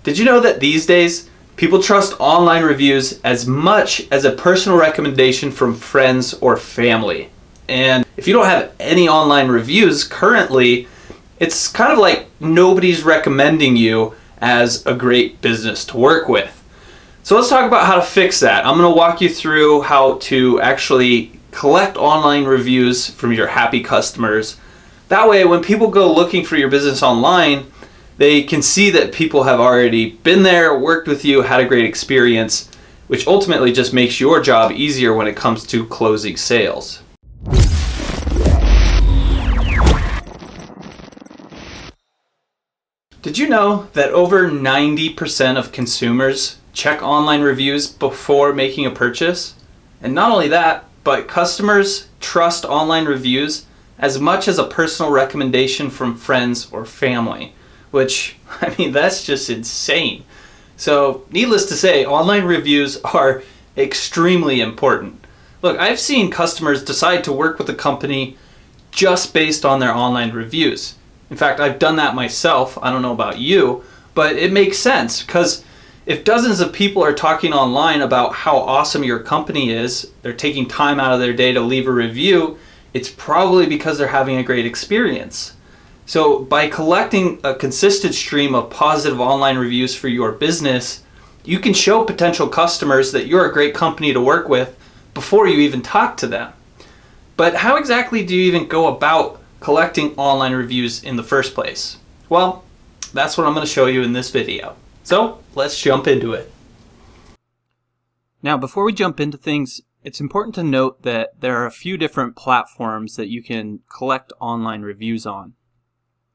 Did you know that these days, people trust online reviews as much as a personal recommendation from friends or family? And if you don't have any online reviews currently, it's kind of like nobody's recommending you as a great business to work with. So let's talk about how to fix that. I'm going to walk you through how to actually collect online reviews from your happy customers. That way, when people go looking for your business online, they can see that people have already been there, worked with you, had a great experience, which ultimately just makes your job easier when it comes to closing sales. Did you know that over 90% of consumers check online reviews before making a purchase? And not only that, but customers trust online reviews as much as a personal recommendation from friends or family, which, that's just insane. So, needless to say, online reviews are extremely important. Look, I've seen customers decide to work with a company just based on their online reviews. In fact, I've done that myself. I don't know about you, but it makes sense because if dozens of people are talking online about how awesome your company is, they're taking time out of their day to leave a review, it's probably because they're having a great experience. So by collecting a consistent stream of positive online reviews for your business, you can show potential customers that you're a great company to work with before you even talk to them. But how exactly do you even go about collecting online reviews in the first place? Well, that's what I'm going to show you in this video. So let's jump into it. Now, before we jump into things, it's important to note that there are a few different platforms that you can collect online reviews on.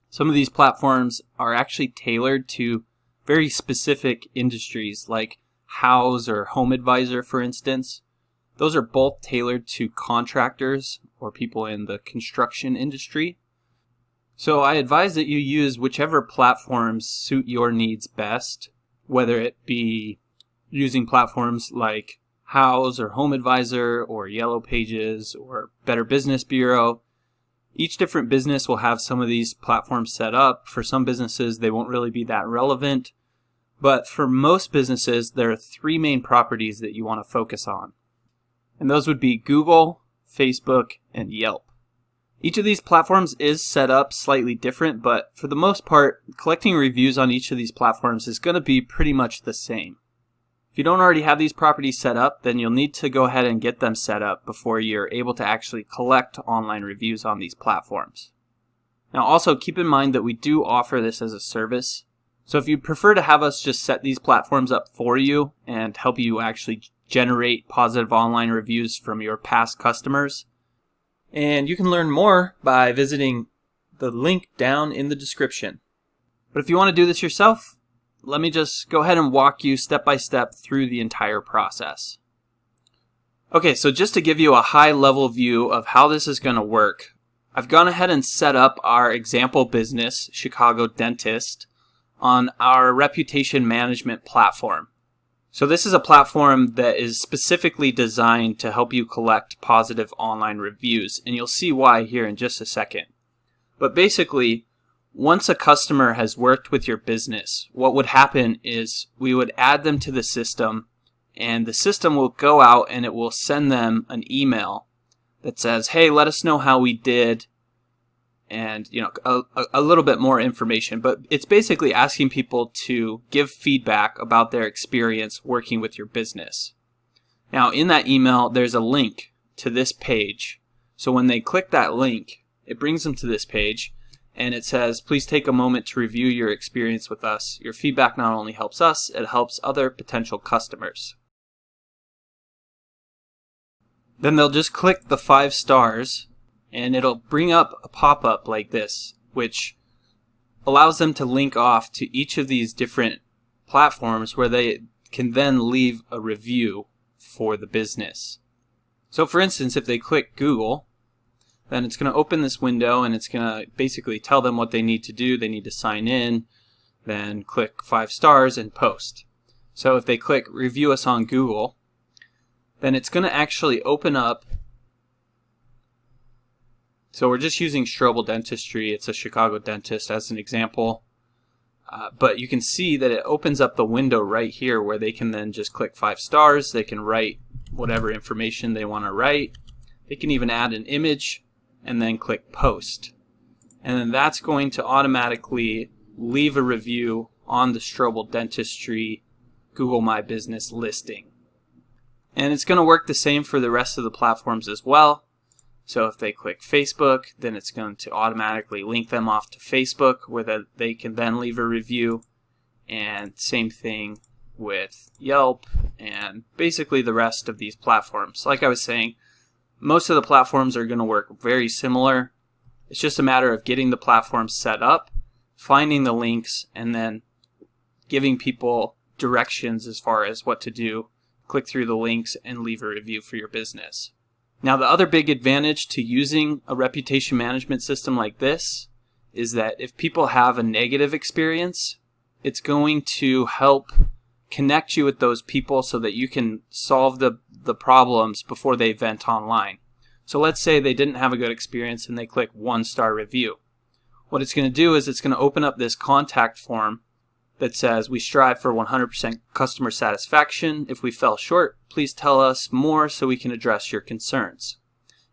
Some of these platforms are actually tailored to very specific industries like Houzz or Home Advisor, for instance. Those are both tailored to contractors or people in the construction industry. So I advise that you use whichever platforms suit your needs best, whether it be using platforms like Houzz or Home Advisor or Yellow Pages or Better Business Bureau. Each different business will have some of these platforms set up. For some businesses, they won't really be that relevant. But for most businesses, there are three main properties that you want to focus on. And those would be Google, Facebook, and Yelp. Each of these platforms is set up slightly different, but for the most part, collecting reviews on each of these platforms is going to be pretty much the same. If you don't already have these properties set up, then you'll need to go ahead and get them set up before you're able to actually collect online reviews on these platforms. Now also keep in mind that we do offer this as a service. So if you prefer to have us just set these platforms up for you and help you actually generate positive online reviews from your past customers, and you can learn more by visiting the link down in the description. But if you want to do this yourself, let me just go ahead and walk you step by step through the entire process. Okay, so just to give you a high level view of how this is going to work, I've gone ahead and set up our example business, Chicago Dentist, on our reputation management platform. So this is a platform that is specifically designed to help you collect positive online reviews, and you'll see why here in just a second. But basically, once a customer has worked with your business, what would happen is we would add them to the system, and the system will go out and it will send them an email that says, hey, let us know how we did, and a little bit more information. But it's basically asking people to give feedback about their experience working with your business. Now, in that email, there's a link to this page. So when they click that link, it brings them to this page, and it says, please take a moment to review your experience with us. Your feedback not only helps us, it helps other potential customers. Then they'll just click the 5 stars, and it'll bring up a pop-up like this, which allows them to link off to each of these different platforms where they can then leave a review for the business. So for instance, if they click Google, then it's going to open this window and it's going to basically tell them what they need to do. They need to sign in, then click 5 stars and post. So if they click review us on Google, then it's going to actually open up. So we're just using Strobel Dentistry. It's a Chicago dentist as an example. But you can see that it opens up the window right here where they can then just click 5 stars. They can write whatever information they want to write. They can even add an image and then click post. And then that's going to automatically leave a review on the Strobel Dentistry Google My Business listing. And it's going to work the same for the rest of the platforms as well. So if they click Facebook, then it's going to automatically link them off to Facebook where they can then leave a review. And same thing with Yelp and basically the rest of these platforms. Like I was saying, most of the platforms are going to work very similar. It's just a matter of getting the platform set up, finding the links, and then giving people directions as far as what to do. Click through the links and leave a review for your business. Now, the other big advantage to using a reputation management system like this is that if people have a negative experience, it's going to help connect you with those people so that you can solve the problems before they vent online. So let's say they didn't have a good experience and they click 1-star review. What it's going to do is it's going to open up this contact form that says, we strive for 100% customer satisfaction. If we fell short, please tell us more so we can address your concerns.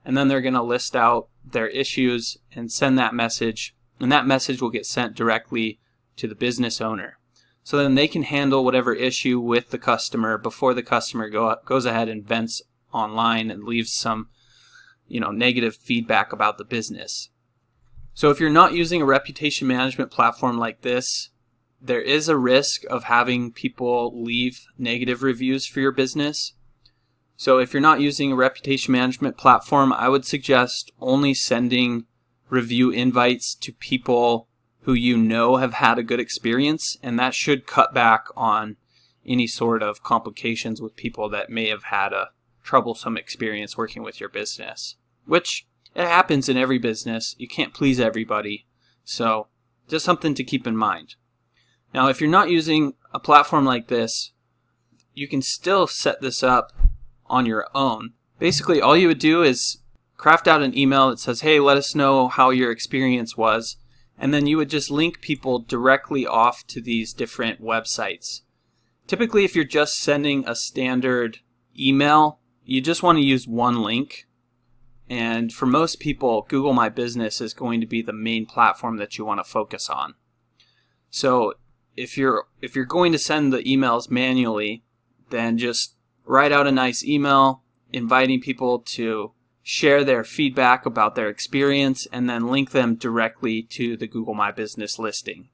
And then they're going to list out their issues and send that message, and that message will get sent directly to the business owner. So then they can handle whatever issue with the customer before the customer goes ahead and vents online and leaves some negative feedback about the business. So if you're not using a reputation management platform like this, there is a risk of having people leave negative reviews for your business. So if you're not using a reputation management platform, I would suggest only sending review invites to people who you know have had a good experience, and that should cut back on any sort of complications with people that may have had a troublesome experience working with your business, which it happens in every business. You can't please everybody, so just something to keep in mind. Now, if you're not using a platform like this, you can still set this up on your own. Basically, all you would do is craft out an email that says, hey, let us know how your experience was, and then you would just link people directly off to these different websites. Typically, if you're just sending a standard email, you just want to use one link. And for most people, Google My Business is going to be the main platform that you want to focus on. So if you're going to send the emails manually, then just write out a nice email inviting people to share their feedback about their experience and then link them directly to the Google My Business listing.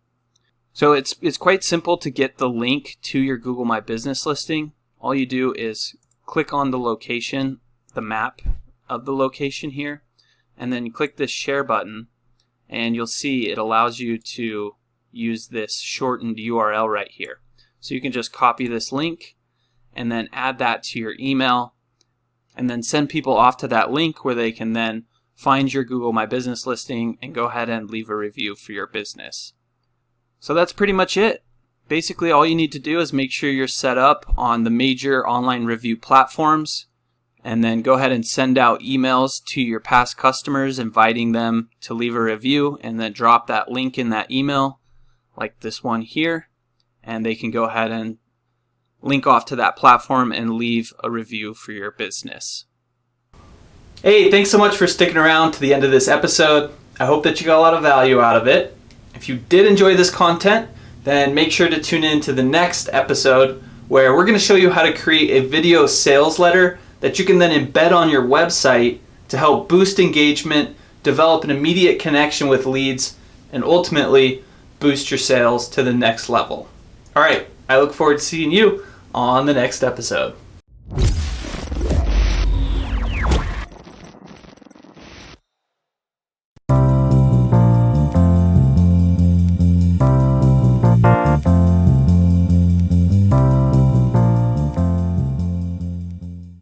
So it's quite simple to get the link to your Google My Business listing. All you do is click on the location, the map of the location here, and then click this share button, and you'll see it allows you to use this shortened URL right here. So you can just copy this link and then add that to your email and then send people off to that link where they can then find your Google My Business listing and go ahead and leave a review for your business. So that's pretty much it. Basically, all you need to do is make sure you're set up on the major online review platforms, and then go ahead and send out emails to your past customers inviting them to leave a review, and then drop that link in that email like this one here, and they can go ahead and link off to that platform and leave a review for your business. Hey, thanks so much for sticking around to the end of this episode. I hope that you got a lot of value out of it. If you did enjoy this content, then make sure to tune in to the next episode where we're going to show you how to create a video sales letter that you can then embed on your website to help boost engagement, develop an immediate connection with leads, and ultimately boost your sales to the next level. All right, I look forward to seeing you on the next episode.